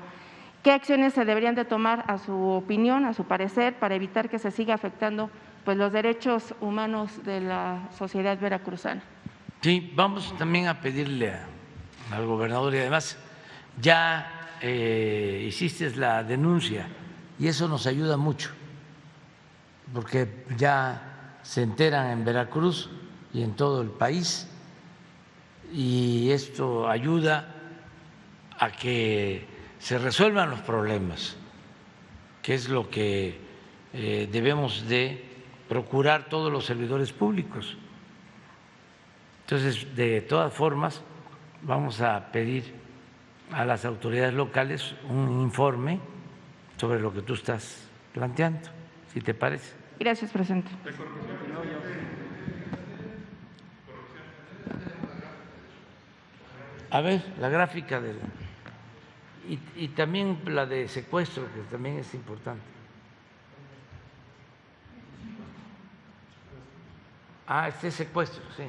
[SPEAKER 6] ¿Qué acciones se deberían de tomar, a su opinión, a su parecer, para evitar que se siga afectando pues, los derechos humanos de la sociedad veracruzana?
[SPEAKER 2] Sí, vamos también a pedirle al gobernador y además ya hiciste la denuncia y eso nos ayuda mucho porque ya se enteran en Veracruz y en todo el país y esto ayuda a que se resuelvan los problemas, que es lo que debemos de procurar todos los servidores públicos. Entonces, de todas formas, vamos a pedir a las autoridades locales un informe sobre lo que tú estás planteando, si te parece.
[SPEAKER 6] Gracias, presidente.
[SPEAKER 2] A ver, la gráfica y también la de secuestro, que también es importante. Ah, este es secuestro, sí.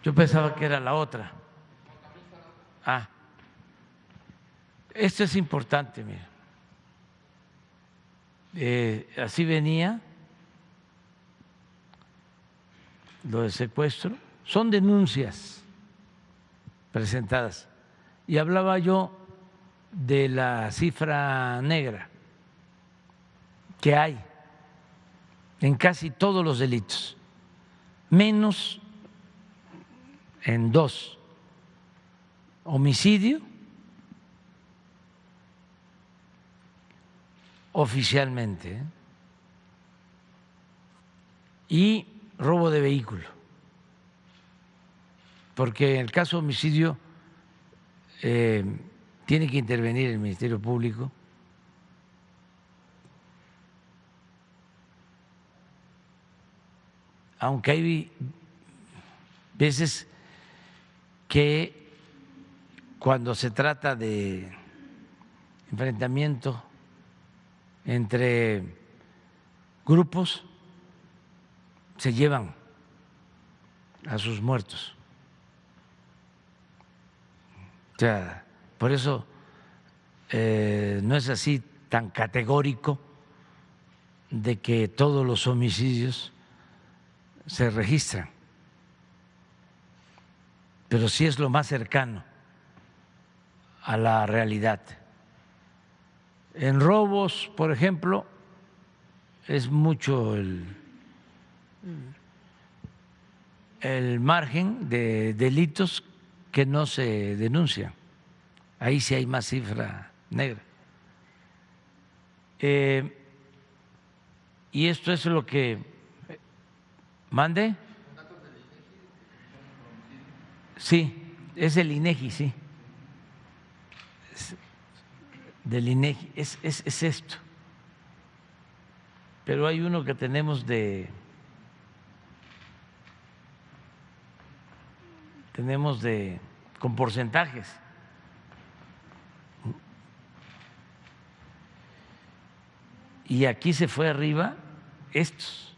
[SPEAKER 2] Yo pensaba que era la otra. Ah, esto es importante, mira. Así venía lo de secuestro. Son denuncias presentadas. Y hablaba yo de la cifra negra que hay en casi todos los delitos, menos en 2: homicidio oficialmente y robo de vehículo, porque en el caso de homicidio tiene que intervenir el Ministerio Público. Aunque hay veces que cuando se trata de enfrentamiento entre grupos se llevan a sus muertos. O sea, por eso no es así tan categórico de que todos los homicidios se registran, pero sí es lo más cercano a la realidad. En robos, por ejemplo, es mucho el margen de delitos que no se denuncian. Ahí sí hay más cifra negra. Y esto es lo que mande. Sí, es el INEGI, sí. Del INEGI, es esto. Pero hay uno que tenemos con porcentajes. Y aquí se fue arriba estos.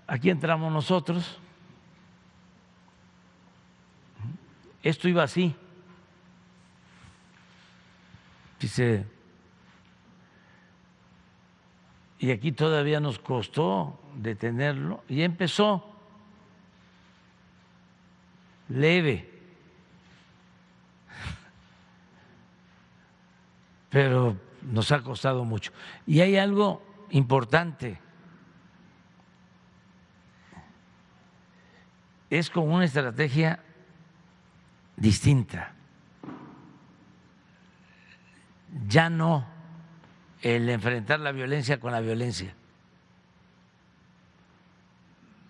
[SPEAKER 2] Aquí entramos nosotros. Esto iba así. Dice, y aquí todavía nos costó detenerlo y empezó leve, pero nos ha costado mucho. Y hay algo importante, es con una estrategia distinta. Ya no el enfrentar la violencia con la violencia.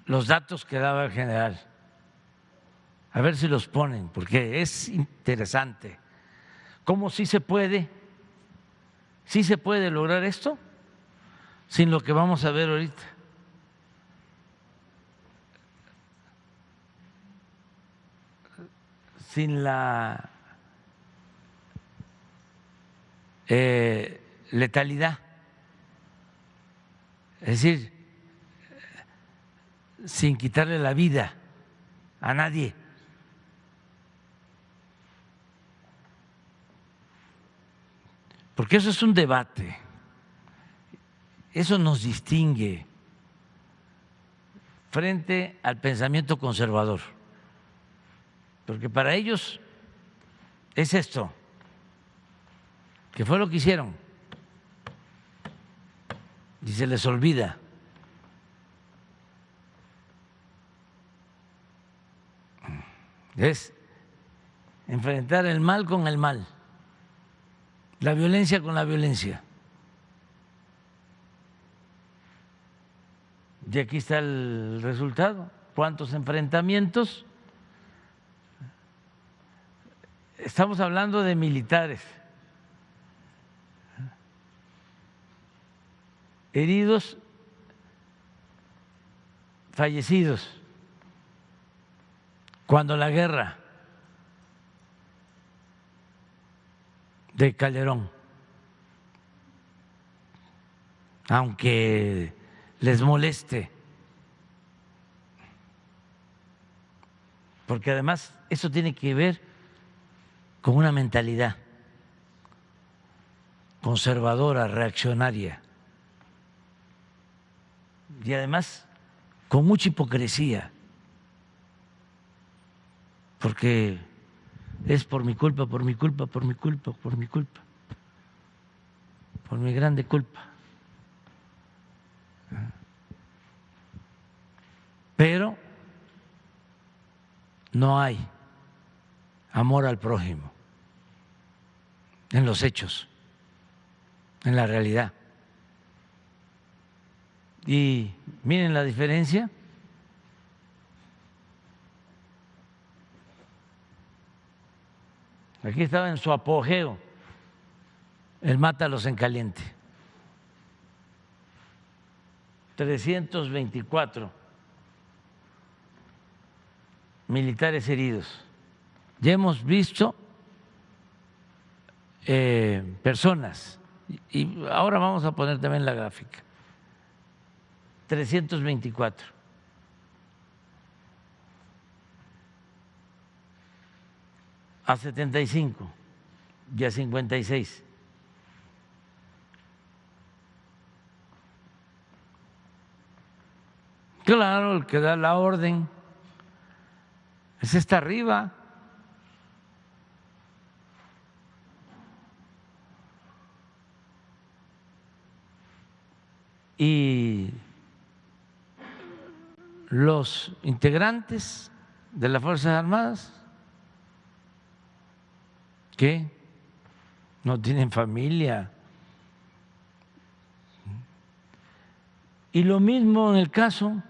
[SPEAKER 2] Los datos que daba el general, a ver si los ponen, porque es interesante. ¿Cómo sí se puede lograr esto sin lo que vamos a ver ahorita? Sin la letalidad, es decir, sin quitarle la vida a nadie. Porque eso es un debate, eso nos distingue frente al pensamiento conservador, porque para ellos es esto, que fue lo que hicieron, y se les olvida. Es enfrentar el mal con el mal, la violencia con la violencia. Y aquí está el resultado. ¿Cuántos enfrentamientos? Estamos hablando de militares heridos, fallecidos, cuando la guerra de Calderón, aunque les moleste, porque además eso tiene que ver con una mentalidad conservadora, reaccionaria, y además con mucha hipocresía, porque es por mi culpa, por mi culpa, por mi culpa, por mi culpa, por mi grande culpa. Pero no hay amor al prójimo en los hechos, en la realidad. Y miren la diferencia. Aquí estaba en su apogeo el mátalos en caliente. 324 militares heridos. Ya hemos visto personas, y ahora vamos a poner también la gráfica, 324. A 75 y a 56. Claro, el que da la orden ese está arriba. Y los integrantes de las Fuerzas Armadas que no tienen familia. Y lo mismo en el caso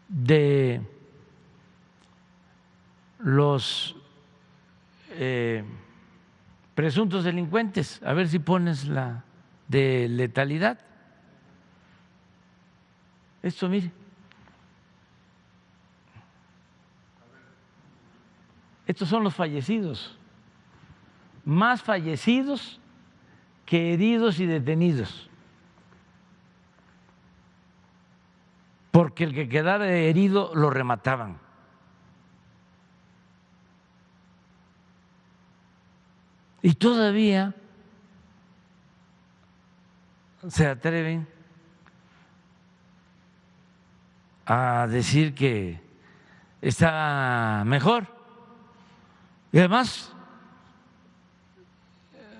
[SPEAKER 2] de los presuntos delincuentes. A ver si pones la de letalidad. Esto, mire. Estos son los fallecidos. Más fallecidos que heridos y detenidos. Porque el que quedara herido lo remataban. Y todavía se atreven a decir que está mejor. Y además,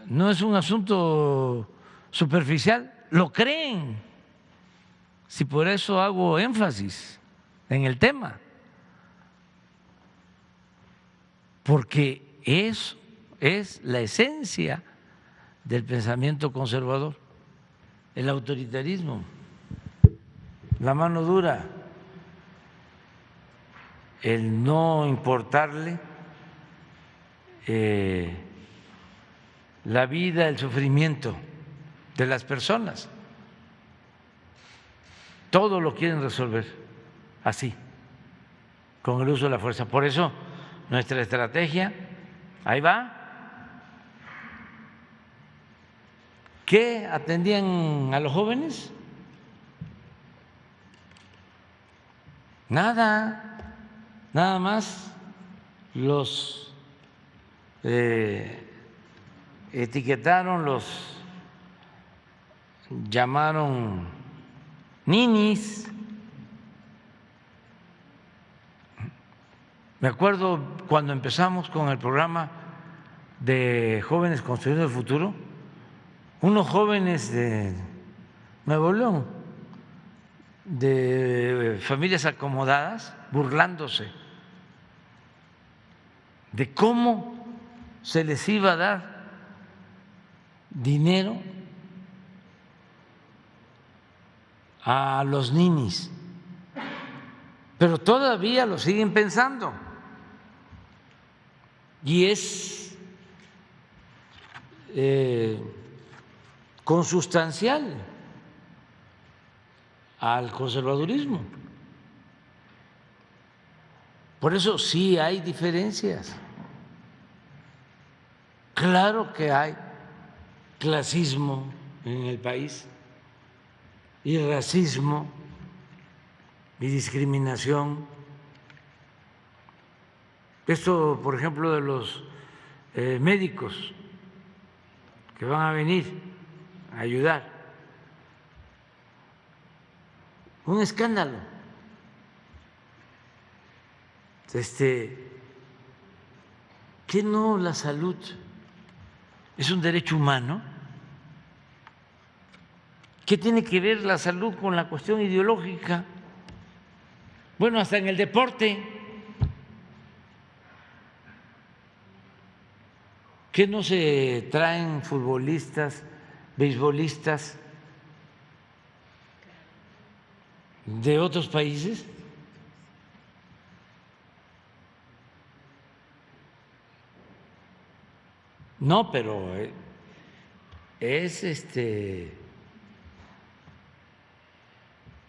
[SPEAKER 2] no es un asunto superficial, lo creen. Si por eso hago énfasis en el tema, porque eso es la esencia del pensamiento conservador, el autoritarismo, la mano dura, el no importarle la vida, el sufrimiento de las personas. Todo lo quieren resolver así, con el uso de la fuerza. Por eso nuestra estrategia, ahí va. ¿Qué atendían a los jóvenes? Nada, nada más los etiquetaron, los llamaron ninis, Me acuerdo cuando empezamos con el programa de Jóvenes Construyendo el Futuro, unos jóvenes de Nuevo León, de familias acomodadas, burlándose de cómo se les iba a dar dinero a los ninis, pero todavía lo siguen pensando y es consustancial al conservadurismo. Por eso sí hay diferencias. Claro que hay clasismo en el país y racismo y discriminación. Esto, por ejemplo, de los médicos que van a venir a ayudar. Un escándalo. ¿Qué no la salud es un derecho humano? ¿Qué tiene que ver la salud con la cuestión ideológica? Bueno, hasta en el deporte. ¿Qué no se traen futbolistas, beisbolistas de otros países? No, pero es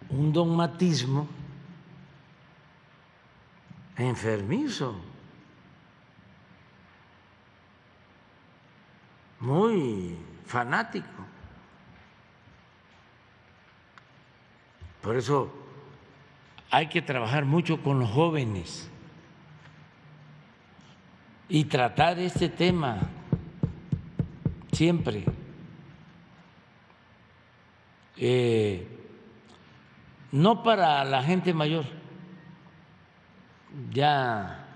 [SPEAKER 2] un dogmatismo enfermizo, muy fanático. Por eso hay que trabajar mucho con los jóvenes y tratar este tema siempre. No para la gente mayor, ya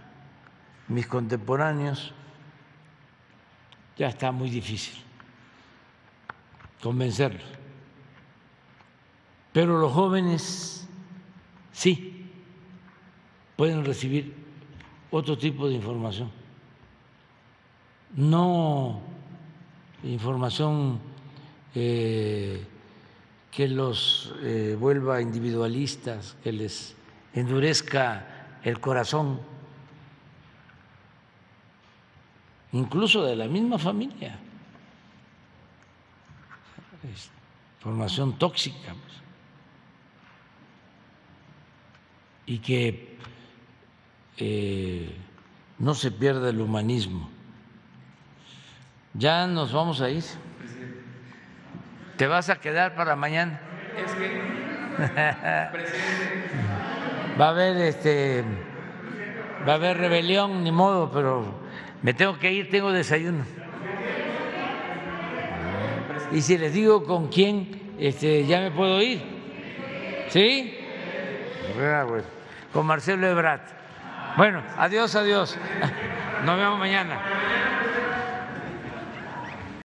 [SPEAKER 2] mis contemporáneos ya está muy difícil convencerlos, pero los jóvenes sí pueden recibir otro tipo de información, no información que los vuelva individualistas, que les endurezca el corazón, incluso de la misma familia. Formación tóxica, pues, y que no se pierda el humanismo. Ya nos vamos a ir. ¿Te vas a quedar para mañana?
[SPEAKER 5] Es que, presidente.
[SPEAKER 2] Va a haber rebelión, ni modo, pero me tengo que ir, tengo desayuno. Y si les digo con quién, ya me puedo ir. ¿Sí? Bueno, con Marcelo Ebrard. Bueno, adiós, adiós. Nos vemos mañana.